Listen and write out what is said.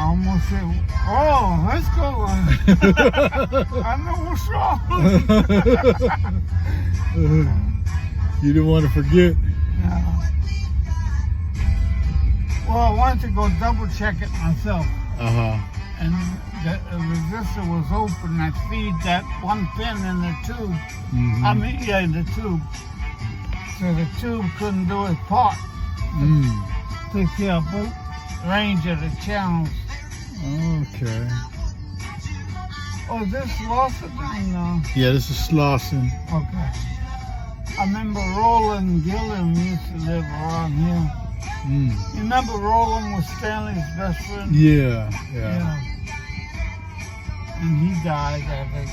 almost said, "Oh, let's go." I know what's wrong. You didn't want to forget. Yeah. Well, I wanted to go double check it myself, and the resistor was open. I feed that one pin in the tube. I mean, yeah, in the tube. So the tube couldn't do its part. Take care of both range of the channels. Okay. Oh, is this Lawson thing now? Yeah, this is Slauson. Okay. I remember Roland Gilliam used to live around here. You remember Roland was Stanley's best friend? Yeah. And he died, I think.